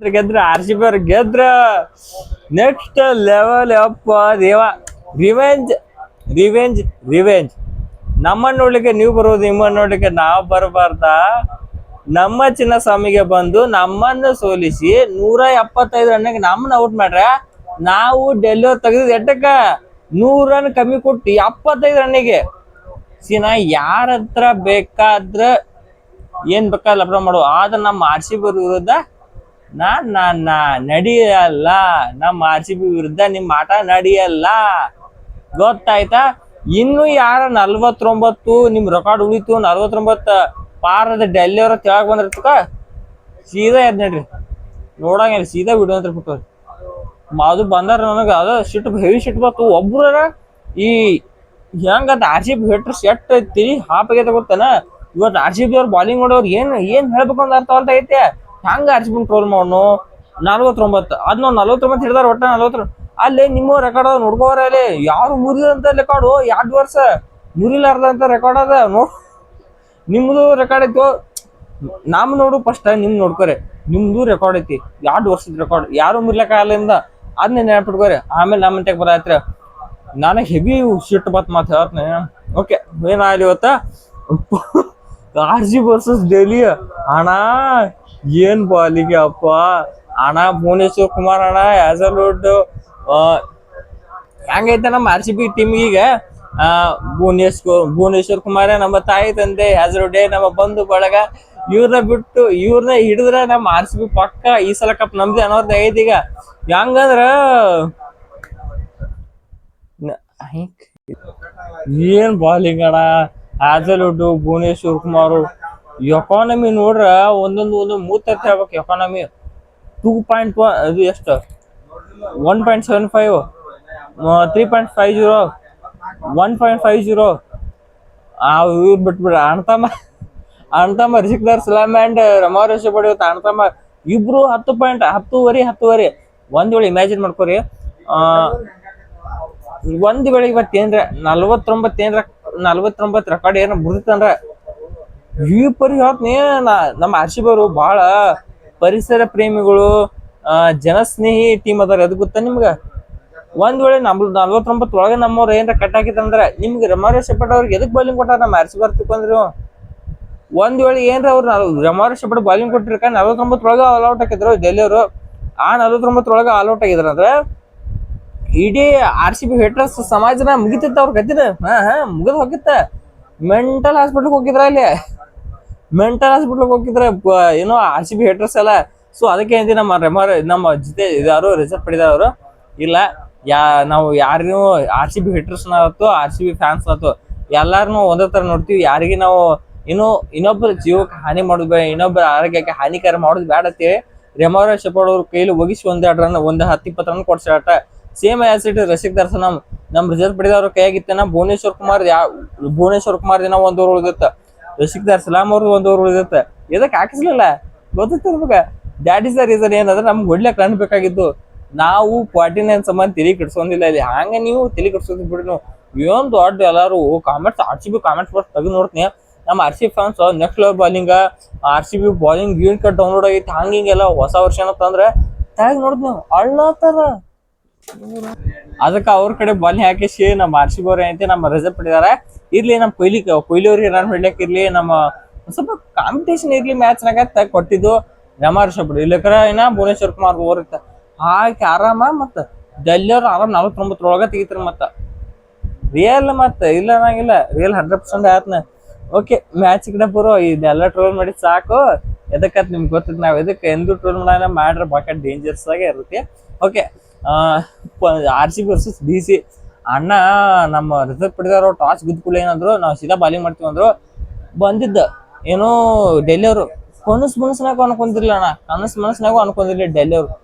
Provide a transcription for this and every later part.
ಗೆದ್ರ R C B ಅವ್ರ ಗೆದ್ರ next level ಅಪ್ಪ ದೇವ. Revenge revenge revenge. ನಮ್ಮನ್ನ ನೋಡ್ಲಿಕ್ಕೆ ನೀವು ಬರೋದು, ನಿಮ್ಮನ್ನ ನೋಡ್ಲಿಕ್ಕೆ ನಾವು ಬರಬಾರ್ದ? ನಮ್ಮ ಚಿನ್ನಸ್ವಾಮಿಗೆ ಬಂದು ನಮ್ಮನ್ನು ಸೋಲಿಸಿ 175 ರನ್ಗೆ ನಮ್ಮನ್ನ ಔಟ್ ಮಾಡ್ರ. ನಾವು ಡೆಲ್ಲಿ ತೆಗೆದ್ ಎಟ್ಟಕ್ಕ 100 ರನ್ ಕಮ್ಮಿ ಕೊಟ್ಟು 75 ರನ್ನಿಗೆ. ಸಿನಾ ಯಾರ ಹತ್ರ ಬೇಕಾದ್ರ ಏನ್ ಬೇಕಾದ್ರೆ ಲಬ್ರ ಮಾಡು, ಆದ್ರೆ ನಮ್ಮ ಆರ್ ಸಿ ಬಿ ವಿರುದ್ಧ ನಡಿಯಲ್ಲ. ನಮ್ಮ ಆರ್ ಸಿ ಬಿ ವಿರುದ್ಧ ನಿಮ್ ಆಟ ನಡಿಯಲ್ಲ, ಗೊತ್ತಾಯ್ತಾ? ಇನ್ನು ಯಾರ 49 ನಿಮ್ ರೆಕಾರ್ಡ್ ಉಳಿತು, 49 ಪಾರದ ಡೆಲ್ಲಿ ಅವ್ರ ತೆಳಗ್ ಬಂದಿರ್ತಕ ಸೀದಾ ಎದ್ ನಡ್ರಿ ನೋಡಂಗಿಲ್ಲ, ಸೀದಾ ವಿಡಿಯೋ ಅಂತ ಬಿಟ್ಟು ಅದು ಬಂದಾರ. ನನಗ ಅದ ಸಿಟ್ಟು, ಹೆವಿ ಸಿಟ್ಟು ಬತ್ತು. ಒಬ್ರ ಈ ಹೆಂಗಂತ ಆರ್ ಸಿ ಬಿ ಹೆಟ್ರು ಸೆಟ್ ತಿಳಿ ಹಾಪಾಗೈತೆ ಗೊತ್ತನ. ಇವತ್ತು ಆರ್ ಸಿ ಬಿ ಅವ್ರ ಬಾಲಿಂಗ್ ಮಾಡೋರು ಏನ್ ಹೇಳ್ಬೇಕು ಅಂತ ಅರ್ಥ ಅಲ್ತ ಐತೆ. ಹಂಗ ಆರ್ ಸಿ ಬಿ ಟ್ರೋಲ್ ಮಾಡೋನು. 49 ಅದ್ ನಾವ್ 49 ಹಿಡ್ದಾರ, ಒಟ್ಟ 40. ಅಲ್ಲಿ ನಿಮ್ಮ ರೆಕಾರ್ಡ್ ಅದ ನೋಡ್ಕೋರ. ಅಲ್ಲಿ ಯಾರು ಮುರಿದಂತ ರೆಕಾರ್ಡು 2 ವರ್ಷ ಮುರಿಲಾರ್ದಂತ ರೆಕಾರ್ಡ್ ಅದ ನೋಡ್. ನಿಮ್ದು ರೆಕಾರ್ಡ್ ಐತಿ, ನಮ್ ನೋಡು ಫಸ್ಟ್, ನಿಮ್ ನೋಡ್ಕೋರಿ. ನಿಮ್ದು ರೆಕಾರ್ಡ್ ಐತಿ 2 ವರ್ಷದ ರೆಕಾರ್ಡ್, ಯಾರು ಮುರ್ಲಕ್ಕ ಅಲ್ಲಿಂದ. ಅದನ್ನ ನೆನಪಿಟ್ಕೋರಿ. ಆಮೇಲೆ ನಮ್ಮಂತೆಗ್ ಬರತ್ರಿ. ನನಗೆ ಹೆವಿ ಶಿಟ್ ಬತ್ ಮಾತು ಹೇಳ್ತೀನಿ. ಓಕೆ, ಏನಾಗಲಿ ಇವತ್ತ ಆರ್ ಸಿ ವರ್ಸಸ್ ಡೆಲ್ಲಿ ಅಣ್ಣ. ಏನ್ ಬಾಲಿಗೆ ಅಪ್ಪ ಅಣ್ಣ. ಭುವನೇಶ್ವರ್ ಕುಮಾರ್ ಅಣ್ಣ ಆಸಲ್ವುಡ್ ಹೆಂಗೈತೆ ನಮ್ಮ ಆರ್ ಸಿ ಬಿ ಟೀಮ್ ಈಗ. ಭುವನೇಶ್ವರ್ ಕುಮಾರ ನಮ್ಮ ತಾಯಿ ತಂದೆ, ಹ್ಯಾಸಲ್ವುಡ್ ನಮ್ಮ ಬಂಧು ಬಳಗ. ಇವ್ರನ್ನ ಹಿಡಿದ್ರ ನಮ್ಮ ಆರ್ ಸಿ ಬಿ ಪಕ್ಕ ಈ ಸಲ ಕಪ್ ನಮ್ದೆ ಅನ್ನೋರ್ದ ಐತಿ ಈಗ. ಹೆಂಗಂದ್ರ ಏನ್ ಬಾಲಿಂಗ್ ಅಣ್ಣ. ಹ್ಯಾಸಲ್ವುಡ್, ಭುವನೇಶ್ವರ್ ಕುಮಾರ್. ಎಕಾನಮಿ ನೋಡ್ರ ಒಂದೊಂದು ಮೂರ್ತಿ ಹೇಳ್ಬೇಕು. ಎಕಾನಮಿ 2.1 ಅದು ಎಷ್ಟು, 1.75, 3.50, 1.50. ಇವ್ರು ಬಿಟ್ಬಿಡ್ರ ಅಣ್ತಮ್ಮ ರಿಷಿಕ್ದಾರ್ ಸಲಾಮ್ ಅಂಡ್ ರಮಾರೇಶ್ ಬಡಿ ಅಣ್ತಮ್ಮ ಇಬ್ರು 10.10 ಒಂದ್ ವೇಳೆ ಇಮ್ಯಾಜಿನ್ ಮಾಡ್ಕೋರಿ. ಒಂದ್ ವೇಳೆ ಇವತ್ತೇನ್ರ 49 ರೆಕಾರ್ಡ್ ಏನ ಮುರಿತಂದ್ರ ಈ ಪರಿ ಹೇಳ್ತೀನಿ. ನಮ್ಮ ಆರ್ ಸಿ ಬಿ ಅವರು ಬಹಳ ಪರಿಸರ ಪ್ರೇಮಿಗಳು, ಜನಸ್ನೇಹಿ ಟೀಮ್ ಅದಾರ. ಅದು ಗೊತ್ತಾ ನಿಮ್ಗ? ಒಂದ್ ವೇಳೆ 49 ಒಳಗೆ ನಮ್ಮವ್ರ ಏನ್ರ ಕಟ್ ಹಾಕಿದಂದ್ರ ನಿಮ್ಗೆ ರಮಾರೇಶ್ ಶೆಪರ್ಡ್ ಅವ್ರಿಗೆ ಎದಕ್ ಬಾಲಿಂಗ್ ಕೊಟ್ಟಾರ? ನಮ್ಮ ಆರ್ ಸಿ ಬಿ ಬರ್ತಿಕೊಂಡ್ರಿ. ಒಂದ್ ವೇಳೆ ಏನ್ರ ಅವ್ರು ರಮಾರೇಶ್ ಶೆಪರ್ಡ್ ಬಾಲಿಂಗ್ ಕೊಟ್ಟಿರ್ಕ 49 ಒಳಗ ಆಲ್ ಔಟ್ ಹಾಕಿದ್ರು ಡೆಲ್ಲಿ ಅವರು. ಆ 49 ಒಳಗ ಆಲ್ ಔಟ್ ಆಗಿದ್ರ ಅಂದ್ರೆ ಇಡೀ ಆರ್ ಸಿ ಬಿ ಹೇಟರ್ಸ್ ಸಮಾಜನ ಮುಗಿತಿತ್ತ ಅವ್ರ ಗತಿನ. ಮುಗಿದ್ ಹೋಗಿತ್ತ. ಮೆಂಟಲ್ ಹಾಸ್ಪಿಟ್ಲ್ಗೆ ಹೋಗಿದ್ರ. ಅಲ್ಲಿ ಮೆಂಟಲ್ ಹಾಸ್ಪಿಟ್ಲ್ಗೆ ಹೋಗಿದ್ರ ಏನೋ ಆರ್ ಸಿ ಬಿ ಹೇಟರ್ಸ್ ಎಲ್ಲ. ಸೊ ಅದಕ್ಕೆ ನಮ್ಮ ಜೊತೆ ಯಾರು ರಿಸಲ್ಟ್ ಪಡಿದಾರ ಅವರು ಇಲ್ಲ. ನಾವು ಯಾರನ್ನು ಆರ್ ಸಿ ಬಿ ಹಿಟರ್ಸ್ ಆಯ್ತು, ಆರ್ ಸಿ ಬಿ ಫ್ಯಾನ್ಸ್ ಆಯ್ತು, ಎಲ್ಲಾರನು ಒಂದೇ ತರ ನೋಡ್ತೀವಿ. ಯಾರಿಗೆ ನಾವು ಇನ್ನೊಬ್ಬರ ಜೀವಕ್ಕೆ ಹಾನಿ ಮಾಡೋದು, ಇನ್ನೊಬ್ಬರ ಆರೋಗ್ಯಕ್ಕೆ ಹಾನಿಕಾರ ಮಾಡೋದು ಬೇಡ ಅಂತೇಳಿ ರಮಾರೇಶ್ ಶೆಪರ್ಡ್ ಅವ್ರ ಕೈಲಿ ಒಗಿಸಿ 1-2 ರನ್, 10-20 ರನ್ ಕೊಡ್ಸಾಟ. Same as it Rasikh Darshan ನಮ್ ರಿಸಲ್ಟ್ ಪಡೆದವ್ರ ಕೈಯಾಗಿತ್ತನ. ಭುವನೇಶ್ವರ್ ಕುಮಾರ್ ದಿನ 1 ಓವರ್ ಉಳಿದಿತ್ತ. ರಸಿಕ್ದಾರ್ ಸಲಾಮ್ ಅವ್ರದ್ದು 1 ಓವರ್ ಉಳಿದಿತ್ತ. ಇದಕ್ಕೆ ಹಾಕಿಸ್ಲಿಲ್ಲ, ಗೊತ್ತಿರ್ಬೇಕ. That is the reason. ಏನಂದ್ರೆ ನಮ್ಗೆ ಹೊಡ್ಲಿಕ್ಕೆ ರನ್ ಬೇಕಾಗಿದ್ದು. ನಾವು 49 ಸಂಬಂಧ ತಲೆ ಕೆಡ್ಸೋದಿಲ್ಲ ಇಲ್ಲಿ. ಹಂಗ ನೀವು ತಲೆ ಕೆಡ್ಸೋದ್ ಬಿಡ್ರಿ. ನೀವು ಏನ್ ದೊಡ್ಡ ಎಲ್ಲಾರು comments R C B comments box ತೆಗೆದು ನೋಡ್ತೀನಿ. ನಮ್ಮ R C B fans next level bowling, R C B bowling green card download ಆಗೈತಿ, ಹಂಗಿಂಗೆಲ್ಲ ಹೊಸ ವರ್ಷ ಏನಂತಂದ್ರೆ ಟ್ಯಾಗ್ ನೋಡಿದ್ವಿ ಅಳ್ಳತ್ತಾರ. ಅದಕ್ಕೆ ಅವ್ರ ಕಡೆ ಬಾಲಿಂಗ್ ಹಾಕಿಸಿ ನಮ್ಮ ಆರ್ ಸಿ ಬಿ ಅವ್ರ ಏನೈತಿ ನಮ್ಮ ರಿಸಲ್ಟ್ ಪಡಿದಾರ. ಇರ್ಲಿ, ನಮ್ಮ ಕೊಹ್ಲಿ ಅವ್ರಿಗೆ ರನ್ ಹೊಡ್ಲಿಕ್ಕೆ ಇರ್ಲಿ, ನಮ್ಮ ಸ್ವಲ್ಪ ಕಾಂಪಿಟೇಷನ್ ಇರ್ಲಿ ಮ್ಯಾಚ್ನಾಗ ಕೊಟ್ಟಿದ್ದು ರಮಾರೇಶ್ ಶೆಪರ್ಡ್. ಇಲ್ಲಕರ ಏನ ಭುವನೇಶ್ವರ್ ಕುಮಾರ್ ಓವರ್ ಇತ್ತ ಹಾಕಿ ಆರಾಮ. ಮತ್ತ ಡೆಲ್ಲಿ ಅವ್ರು ಆರಾಮ್ 49 ಒಳಗ ತೆಗಿತಾರ. ಮತ್ತ ರಿಯಲ್ ಇಲ್ಲ ಅನ್ನಂಗಿಲ್ಲ, ರಿಯಲ್ 100% ಆಯ್ತನ. ಓಕೆ, ಮ್ಯಾಚ್ ಕಡೆ ಬರೋ. ಇದೆಲ್ಲ ಟ್ರೋಲ್ ಮಾಡಿ ಸಾಕು. ಎದಕ್ಕಂತ ನಿಮ್ಗೆ ಗೊತ್ತಿತ್ತು. ನಾವ್ ಎದಕ್ಕೆ ಎಂದು ಟ್ರೋಲ್ ಮಾಡ್ರ ಬಾಕಿ ಡೇಂಜರ್ಸ್ ಆಗಿ ಇರುತ್ತೆ. Okay, R C B versus D C. ಅಣ್ಣ ನಮ್ಮ ರಿಸಲ್ಟ್ ಪಡೆದವ್ರು ಟಾಸ್ ಗೆದ್ಕೂಲ ಏನಂದ್ರು, ನಾವು ಸೀದಾ ಬಾಲಿಂಗ್ ಮಾಡ್ತೀವಿ ಅಂದ್ರು. ಬಂದಿದ್ದ ಏನೋ ಡೆಲ್ಲಿ ಅವರು ಮನಸ್ನಾಗೂ ಅನ್ಕೊಂತಿರ್ಲಿಲ್ಲ ಅಣ್ಣ. ಮನಸ್ನಾಗೂ ಅನ್ಕೊಂಡಿರ್ಲಿ ಡೆಲ್ಲಿ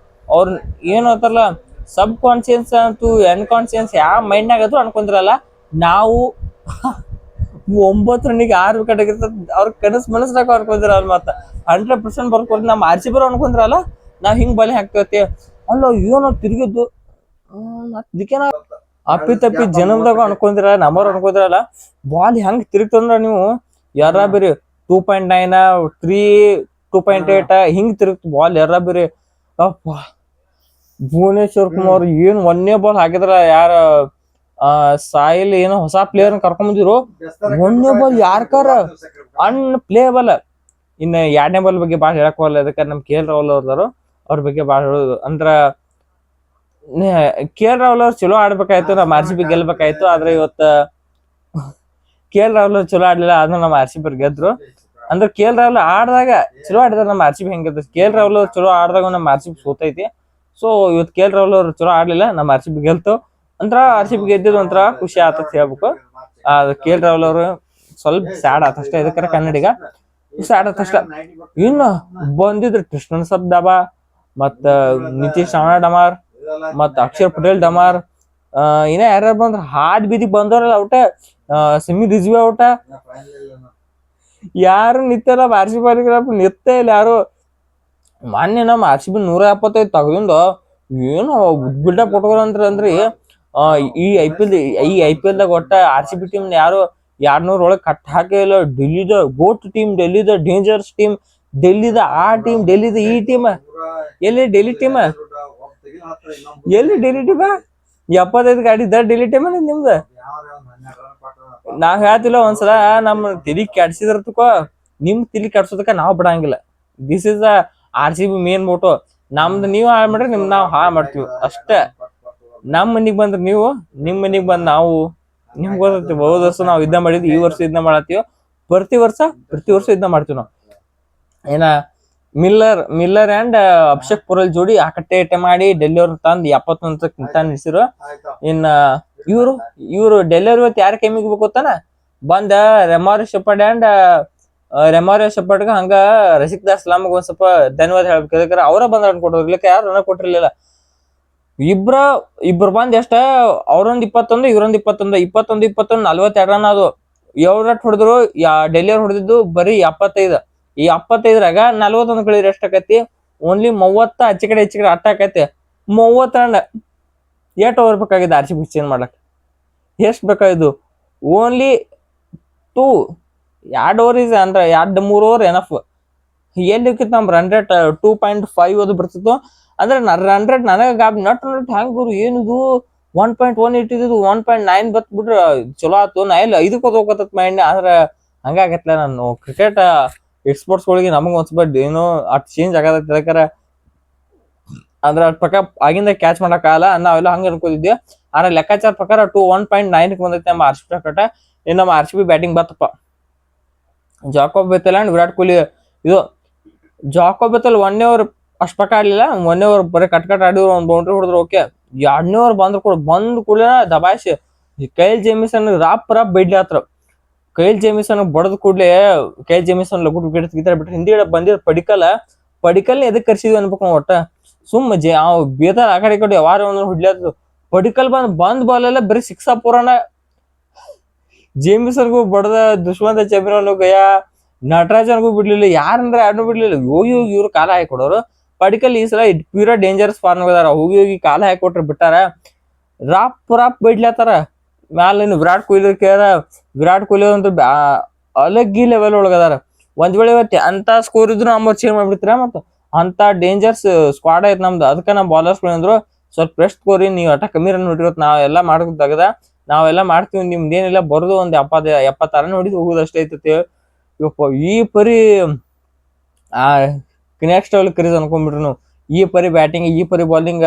ಅವ್ರು ಏನ್ ಹೇಳ್ತಾರಲ್ಲ, ಸಬ್ ಕಾನ್ಶಿಯನ್ಸ್ ಅಂತೂ ಅನ್ಕಾನ್ಶಿಯನ್ಸ್ ಯಾವ ಮೈಂಡ್ನಾಗ ಅದು ಅನ್ಕೊಂತಿರಲ್ಲ. ನಾವು 9 ರನ್ನಿಗೆ 6 ವಿಕೆಟ್ ಆಗಿರ್ತದ. ಅವ್ರ ಮನಸ್ನಾಗ ಅನ್ಕೊಂತಿರಲ್ಲ. ಮತ್ತ 100% ಬರ್ಕೊಂಡು ನಮ್ಮ ಆರ್ ಸಿ ಬಿ ಅನ್ಕೊಂತಿರಲ್ಲ, ನಾವ್ ಹಿಂಗ್ ಬಾಲಿಂಗ್ ಹಾಕ್ತೇವತಿ. ಅಲ್ಲ ಏನೋ ತಿರುಗಿದ್ದು ಅದಕ್ಕೇನ ಅಪ್ಪಿ ಜನಮ್ದಾಗ ಅನ್ಕೊಂತಿರಲ್ಲ, ನಮ್ಮವ್ರು ಅನ್ಕೊಂತಿರಲ್ಲ. ಬಾಲ್ ಹೆಂಗ್ ತಿರುಗ್ತಂದ್ರ ನೀವು ಯಾರ ಬೇರೆ 2.9, 3, 2.8 ಹಿಂಗ್ ತಿರುಗ್ತ ಬಾಲ್ ಯಾರ ಬೇರೆ. ಅಪ್ಪ ಭುವನೇಶ್ವರ್ ಕುಮಾರ್ ಏನ್ ಒಂದೇ ಬಾಲ್ ಹಾಕಿದ್ರ ಯಾರ ಸಾಯಿಲ್ ಏನೋ ಹೊಸ ಪ್ಲೇಯರ್ ಕರ್ಕೊಂಡ್ ಬಂದಿರು. ಒಂದೇ ಬಾಲ್ ಯಾರ್ಕಾರ ಅನ್ಪ್ಲೇಯಬಲ್. ಇನ್ನ ಎರಡನೇ ಬಾಲ್ ಬಗ್ಗೆ ಬಾಳ ಹೇಳಕ್ ಹೋಗಲ್ಲ, ಅದಕ್ಕೆ ನಮ್ KL ರಾಹುಲ್ ಅವ್ರದಾರು ಅವ್ರ ಬಗ್ಗೆ ಬಾಳ ಹೇಳೋದು ಅಂದ್ರ KL ರಾಹುಲ್ ಅವ್ರು ಚಲೋ ಆಡ್ಬೇಕಾಯ್ತು, ನಮ್ RCB ಗೆಲ್ಬೇಕಾಯ್ತು. ಆದ್ರೆ ಇವತ್ತ KL ರಾಹುಲ್ ಅವ್ರು ಚಲೋ ಆಡ್ಲಿಲ್ಲ, ಆದ್ಮೇಲೆ ನಮ್ಮ RCB ಗೆದ್ರು. ಅಂದ್ರೆ KL ರಾಹುಲ್ ಆಡ್ದಾಗ ಚಲೋ ಆಡಿದ್ರೆ ನಮ್ಮ RCB ಹೆಂಗಿರ್ತದೆ, KL ರಾಹುಲ್ ಅವ್ರು ಚಲೋ ಆಡ್ದಾಗ ನಮ್ಮ RCB ಸೋತೈತಿ. ಸೊ ಇವತ್ತು KL ರಾಹುಲ್ ಅವ್ರು ಚಲೋ ಆಡ್ಲಿಲ್ಲ, ನಮ್ಮ RCB ಗೆಲ್ತು. ಒಂಥರ RCB ಗೆದ್ದಿದ್ದು ಒಂಥರ ಖುಷಿ ಆತತ್ ಹೇಳ್ಬೇಕು. KL ರಾಹುಲ್ ಅವರು ಸ್ವಲ್ಪ ಸ್ಯಾಡ್ ಆತಷ್ಟೇ, ಇದಕ್ಕರ ಕನ್ನಡಿಗ ಸ್ಯಾಡ್ ಆತಷ್ಟ. ಇನ್ನು ಬಂದಿದ್ರು ಕೃಷ್ಣನ್ ಸಬ್ ಡಬಾ, ಮತ್ತ ನಿತೀಶ್ ರಾಣಾ ಡಮಾರ್, ಮತ್ ಅಕ್ಷರ್ ಪಟೇಲ್ ಡಮಾರ್, ಇನ್ನ ಯಾರ್ಯಾರು ಬಂದ್ರ ಹಾಡ್ ಬೀದಿ ಬಂದವ್ರಲ್ಲ ಔಟ, ಸಿಮಿ ರಿಜ್ವಿ ಔಟ, ಯಾರು ನಿತ್ತಲ್ಲ RCB ನಿತ್ತೇ ಇಲ್ಲ ಯಾರು. ಮೊನ್ನೆ ನಮ್ಮ RCB 175 ತಗದಿಂದ ಏನು ಬಿಲ್ಡಪ್ ಕೊಟ್ಕೋರಂದ್ರ ಅಂದ್ರಿ. ಈ IPL ದಾಗ ಒಟ್ಟ RCB ಟೀಮ್ ಯಾರು 200 ಒಳಗ್ ಕಟ್ ಹಾಕೇ ಇಲ್ಲ. ಡೆಲ್ಲಿದ ಗೋಟ್ ಟೀಮ್, ಡೆಲ್ಲಿದ ಡೇಂಜರ್ಸ್ ಟೀಮ್, ಡೆಲ್ಲಿದ ಆ ಟೀಮ್, ಡೆಲ್ಲಿದ ಈ ಟೀಮ್. ಎಲ್ಲಿ ಡೆಲ್ಲಿ ಟೀಮ್, ಎಲ್ಲಿ ಡೆಲ್ಲಿ ಟೀಮ್? 75 ಗಾಡಿ ಇದ್ದ ಡೆಲ್ಲಿ ಟೀಮ್ ನಿಮ್ದ. ನಾವ್ ಹೇಳ್ತಿಲ್ಲ, ಒಂದ್ಸಲ ನಮ್ ತಿಳಿ ಕೆಡ್ಸಿದ್ರ ತಕೋ, ನಿಮ್ ತಿಳಿ ಕೆಡ್ಸೋದಕ್ಕ ನಾವ್ ಬಿಡಂಗಿಲ್ಲ. This is RCB main motto. ನಮ್ದು ನೀವ್ ಹಾಳ್ ಮಾಡ್ರಿ, ನಾವ್ ಹಾಳ್ ಮಾಡ್ತೀವಿ ಅಷ್ಟೇ. ನಮ್ ಮನಿಗ್ ಬಂದ್ರ ನೀವು, ನಿಮ್ ಮನಿಗ್ ಬಂದ್ ನಾವು. ನಿಮ್ಗೆ ಗೊತ್ತೈತಿ ಹೋದ ವರ್ಷ ನಾವ್ ಯುದ್ಧ ಮಾಡಿದ್ವಿ, ಈ ವರ್ಷ ಯುದ್ಧ ಮಾಡತ್ತೀವಿ. ಪ್ರತಿ ವರ್ಷ ಯುದ್ಧ ಮಾಡ್ತೀವಿ ನಾವು. ಏನ ಮಿಲ್ಲರ್ ಅಂಡ್ ಅಭಿಷೇಕ್ ಪುರಲ್ ಜೋಡಿ ಆಕಟ್ಟೆ ಮಾಡಿ ಡೆಲ್ಲಿ ಅವ್ರ ತಂದ್ 71 ನಿಲ್ಸಿರು. ಇನ್ನ ಇವ್ರು ಡೆಲ್ಲಿ ಅವ್ರ ಇವತ್ತು ಯಾರ ಕೈಮಿಗೆ ಗೊತ್ತಾನ, ಬಂದ ರೆಮಾರಿ ಶೆಪರ್ಡ್ಗ ಹಂಗ ರಸಿಕ್ ದಾಸ್ ಲಾಮ್ಗ ಒಂದ್ ಸ್ವಲ್ಪ ಧನ್ಯವಾದ ಹೇಳ್ಬೇಕು. ಅವ್ರ ಬಂದ ರನ್ ಕೊಟ್ಟರು, ಇಲ್ಲಕ್ಕೆ ಯಾರು ರನ್ ಕೊಟ್ಟಿರ್ಲಿಲ್ಲ. ಇಬ್ರು ಬಂದ್ ಎಷ್ಟ, ಅವ್ರೊಂದ್ 21, ಇವ್ರೊಂದ್ 21 42 ರನ್ ಅದು. 7 ರಟ್ ಹೊಡೆದ್ರು, ಡೆಲ್ಲಿ ಅವ್ರು ಹೊಡೆದಿದ್ದು ಬರೀ 75. ಈ 75ರಾಗ 41 ಕಳಿದ್ರೆ ಎಷ್ಟ ಆಕತಿ, ಓನ್ಲಿ 30 ಆಚೆ ಕಡೆ ಅಟ್ಟ ಆಕತಿ. 30 ರನ್ ಎಷ್ಟ್ ಓವರ್ ಬೇಕಾಗಿದೆ RCB ಚೇಂಜ್ ಮಾಡ್ಲಕ್? ಎಷ್ಟ್ ಬೇಕಾಗಿದ್ದು? ಓನ್ಲಿ 2 ಓವರ್ ಇಸ್ ಅಂದ್ರ 2-3 ಓವರ್ ಎನಫ್. ಎಲ್ಲಿ ನಮ್ ರನ್ ರೇಟ್ 2.5 ಅದು ಬರ್ತಿತ್ತು. ಅಂದ್ರೆ ರನ್ ರೇಟ್ ನನಗ ನಟ್ ಹ್ಯಾಂಗ್ ಗುರು ಏನಿದು 1.1 ಇಟ್ಟಿದ್ದು 1.9 ಬತ್ಬಿಟ್ರ ಚಲೋ ಆತು. ನಾ ಎಲ್ಲ 5ಕ್ಕೆ ಹೋಗತ್ತ ಮೈಂಡ್. ಆದ್ರ ಹಂಗಾಗತ್ಲ, ನಾನು ಕ್ರಿಕೆಟ್ ಎಕ್ಸ್ಪೋರ್ಟ್ಸ್ ಗಳಿಗೆ ನಮಗ್ ಒಂದ್ ಸ್ವಲ್ಪ ಏನೋ ಅಟ್ ಚೇಂಜ್ ಆಗತ್ತ. ಅದ್ರ ಪ್ರಕಾರ ಆಗಿಂದ ಕ್ಯಾಚ್ ಮಾಡಕ್ ಆಗಲ್ಲ, ನಾವೆಲ್ಲ ಹಂಗ ಅನ್ಕೋತಿದ್ವಿ. ಆದ್ರೆ ಲೆಕ್ಕಾಚಾರ ಪ್ರಕಾರ 1.9 ಬಂದೈತಿ ನಮ್ಮ RCB ಪ್ರಕಟ. ಇನ್ನು ನಮ್ಮ RCB ಬ್ಯಾಟಿಂಗ್ ಬತ್ತಪ್ಪ. Jacob Bethell and Virat Kohli. ಇದು ಜಾಕೋಬ್ ಬೆಥೆಲ್ 1 ಓವರ್ ಅಷ್ಟ್ ಪಕ್ಕ ಆಡ್ಲಿಲ್ಲ. 1 ಓವರ್ ಬರೀ ಕಟ್ ಆಡಿದ್ರು, ಒಂದ್ ಬೌಂಡ್ರಿ ಹೊಡೆದ್ರು, ಓಕೆ. 2ನೇ ಓವರ್ ಬಂದ್ ಕೂಡ ದಬಾಯಿಸಿ ಕೈಲ್ ಜೇಮಿಸನ್ ರಾಪ್ ಬೈಡ್ಲಿ ಹತ್ರ. ಕೈಲ್ ಜೇಮಿಸನ್ ಬಡದ್ ಕೂಡ್ಲೆ ಕೈಲ್ ಜೇಮಿಸನ್ ಲಘು ವಿಕೆಟ್ ಬಿಟ್ರೆ ಹಿಂದಿ ಬಂದಿದ್ ಪಡಿಕಲ್ ಎದಕ್ ಕರ್ಸಿದ್ವಿ ಅನ್ಬೇಕು ಒಟ್ಟ. ಸುಮ್ ಬೇತಾರ ಆ ಕಡೆ ಯಾವಾರ ಹೊಡ್ಲತ್ತು. ಪಡಿಕಲ್ ಬಂದ್ ಬಾಲ್ ಎಲ್ಲ ಬರೀ 6 ಪೂರನ. ಜೇಮಿಸನ್ಗೂ ಬಡದ, ದುಷ್ಮಂತ ಚಮಿರನು ಗಯ, ನಟರಾಜನ್ಗೂ ಬಿಡ್ಲಿಲ್ಲ, ಯಾರಂದ್ರೆ ಯಾರನ್ನೂ ಬಿಡ್ಲಿಲ್ಲ. ಇವ್ರು ಕಾಲ ಹಾಕೊಡೋರು. ಪಡಿಕಲ್ ಈ ಸಲ ಪ್ಯೂರ ಡೇಂಜರಸ್ ಫಾರ್ಮ್ ಅದಾರ. ಹೋಗಿ ಕಾಲ ಹಾಕೊಟ್ರೆ ಬಿಟ್ಟಾರ, ರಾಪ್ ಬೈಡ್ಲತ್ತಾರ ಮ್ಯಾಲ. ವಿರಾಟ್ ಕೊಹ್ಲಿ ಒಂದು ಅಲಗ್ಗಿ ಲೆವೆಲ್ ಒಳಗದಾರ. ಒಂದ್ ವೇಳೆ ಇವತ್ತು ಅಂತ ಸ್ಕೋರ್ ಇದ್ರು ನಮ್ಮವ್ರು ಚೇಂಜ್ ಮಾಡ್ಬಿಡ್ತೀರ. ಮತ್ತ ಅಂತ ಡೇಂಜರ್ಸ್ ಸ್ಕ್ವಾಡ್ ಐತ್ ನಮ್ದು. ಅದಕ್ಕೆ ನಮ್ಮ ಬಾಲರ್ಸ್ ಅಂದ್ರು ಸ್ವಲ್ಪ ರೆಸ್ಟ್ ಕೋರಿ, ನೀವು ಅಟ ಕಮ್ಮಿ ರನ್ ಹೊಡಿರೋತ್ ನಾವೆಲ್ಲ ಮಾಡೋದಾಗದ, ನಾವೆಲ್ಲ ಮಾಡ್ತೀವಿ, ನಿಮ್ದೇನಿಲ್ಲ ಬರೋದು ಒಂದ್ 70 ರನ್ ಹೊಡಿದು ಹೋಗುದು ಅಷ್ಟೇ ಐತತಿ. ಈ ಪರಿ ನೆಕ್ಸ್ಟ್ ಲೆವೆಲ್ ಕ್ರೇಜ್ ಅನ್ಕೊಂಡ್ಬಿಟ್ರು. ಈ ಪರಿ ಬ್ಯಾಟಿಂಗ್, ಈ ಪರಿ bowling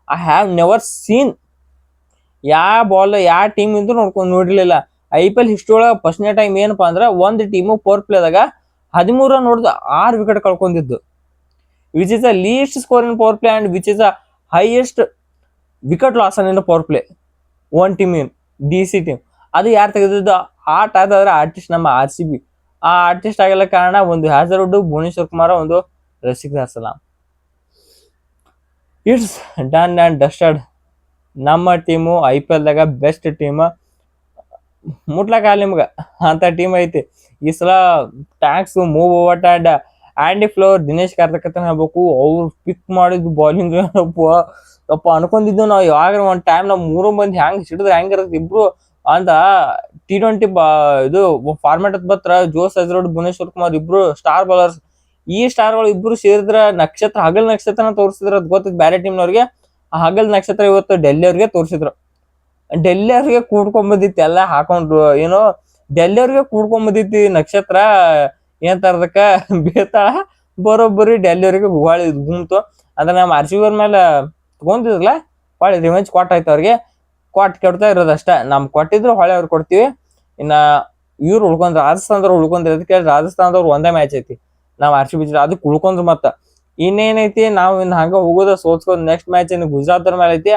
I have never seen. ಯಾವ ಟೀಮ್ ಇಂದು ನೋಡಿರ್ಲಿಲ್ಲ. IPL ಹಿಸ್ಟ್ರಿ ಒಳಗ ಫಸ್ಟ್ನೇ ಟೈಮ್ ಏನಪ್ಪಾ ಅಂದ್ರ, ಒಂದ್ ಟೀಮು ಪವರ್ ಪ್ಲೇದಾಗ 13 ರನ್ ಹೊಡೆದು 6 ವಿಕೆಟ್ ಕಳ್ಕೊಂಡಿದ್ದು. Which is the least score in power play and which is the highest wicket loss in power play one team in DC team. ಅದು ಯಾರು ತೆಗೆದಿದ್ದು ಆಟ ಆದ್ರೆ ಆರ್ಟಿಸ್ಟ್ ನಮ್ಮ RCB. ಆ ಆರ್ಟಿಸ್ಟ್ ಆಗಲ್ಲ ಕಾರಣ ಒಂದು ಹ್ಯಾಸರ್ವುಡ್, ಭುವನೇಶ್ವರ್ ಕುಮಾರ್, ಒಂದು Rasikh Dar Salam. It's done and dusted. ನಮ್ಮ ಟೀಮು IPL ದಾಗ ಬೆಸ್ಟ್ ಟೀಮ್. ಮುಟ್ಲಕ್ಕಾಗಲ್ಲ ನಿಮ್ಗ ಅಂತ ಟೀಮ್ ಐತಿ. ಈ ಸಲ ಟ್ಯಾಂಕ್ಸ್ ಮೂವ್ ಓವರ್ and Andy Flower, Dinesh Karthik ಹೇಳ್ಬೇಕು. ಅವ್ರು ಪಿಕ್ ಮಾಡಿದ್ ಬಾಲಿಂಗ್ ಅಪ್ಪ ಅನ್ಕೊಂಡಿದ್ದು ನಾವು. ಯಾವಾಗ ಒಂದ್ ಟೈಮ್ ನಾವ್ 3 ಮಂದಿ ಹೆಂಗ್ ಸಿಡಿದ್ರೆ ಹೆಂಗಿರತ್ತೆ ಇಬ್ರು ಅಂತ. T20 ಇದು ಫಾರ್ಮ್ಯಾಟ್ ಬತ್ರ ಜೋಸ್ ಅಜ್ರೋಡ್, ಭುವನೇಶ್ವರ್ ಕುಮಾರ್ ಇಬ್ರು ಸ್ಟಾರ್ ಬೌಲರ್ಸ್. ಈ ಸ್ಟಾರ್ಗಳು ಇಬ್ರು ಸೇರಿದ್ರ ನಕ್ಷತ್ರ ಹಗಲ್ ನಕ್ಷತ್ರನ ತೋರಿಸಿದ್ರ ಅದ್ ಗೊತ್ತದ ಬ್ಯಾರೆ ಟೀಮ್ನವ್ರಿಗೆ. ಆ ಹಗಲ್ ನಕ್ಷತ್ರ ಇವತ್ತು ಡೆಲ್ಲಿ ಅವ್ರಿಗೆ ತೋರಿಸಿದ್ರು. ಡೆಲ್ಲಿ ಅವ್ರಿಗೆ ಕೂಡ್ಕೊಂಡ್ ಬಂದಿತ್ತು ಎಲ್ಲ ಹಾಕೊಂಡು ಏನೋ ಡೆಲ್ಲಿ ಅವ್ರಿಗೆ ಕೂಡ್ಕೊಂಡ್ ಬಂದಿತ್ತು ನಕ್ಷತ್ರ ಏನ್ತಾರದಕ್ಕ ಬೇತಾಳ ಬರೋಬ್ಬರಿ ಡೆಲ್ಲಿ ಅವ್ರಿಗೆ ಹೊಳಿ ಗುಮ್ತು. ಅಂದ್ರೆ ನಮ್ಮ ಆರ್ ಸಿ ಬಿ ಅವ್ರ ಮೇಲೆ ತಗೊಂತಿದ್ರಲ್ಲ ಹೊಳಿ ರಿವೆಂಜ್ ಕೊಟ್ಟ ಆಯ್ತು ಅವ್ರಿಗೆ. ಕೊಟ್ಟು ಕೆಡ್ತಾ ಇರೋದಷ್ಟ. ನಮ್ ಕೊಟ್ಟಿದ್ರು ಹೊಳೆ ಅವ್ರಿಗೆ ಕೊಡ್ತೀವಿ. ಇನ್ನ ಇವ್ರು ಉಳ್ಕೊಂಡ್ರ ರಾಜಸ್ಥಾನದವ್ರು ಉಳ್ಕೊಂಡ್ರ ಅದಕ್ಕೆ ರಾಜಸ್ಥಾನದವ್ರು ಒಂದೇ ಮ್ಯಾಚ್ ಐತಿ ನಾವ್ ಆರ್ ಸಿ ಬಿ ಅದಕ್ಕೆ ಉಳ್ಕೊಂಡ್ರು. ಮತ್ತ ಇನ್ನೇನೈತಿ ನಾವು ಇನ್ ಹಂಗ ಹೋಗೋದ ಸೋಲ್ಸ್ಕೊಂಡ್ ನೆಕ್ಸ್ಟ್ ಮ್ಯಾಚ್ ಇನ್ ಗುಜರಾತ್ ಅವ್ರ ಮೇಲೆ ಐತಿ.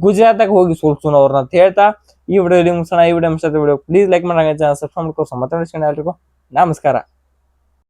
ಗುಜರಾತಾಗ ಹೋಗಿ ಸೋಲ್ಸೋಣ ಅವ್ರನ್ನ ಅಂತ ಹೇಳ್ತಾ ಈ ವಿಡಿಯೋ ಮುಗಿಸೋಣ. ಈ ವಿಡಿಯೋ ಪ್ಲೀಸ್ ಲೈಕ್ ಮಾಡಿ ಸಬ್ಸ್ಕ್ರೈಬ್ ಮಾಡ್ಕೊ. ಮತ್ತೆ ಎಲ್ರಿಗೂ ನಮಸ್ಕಾರ.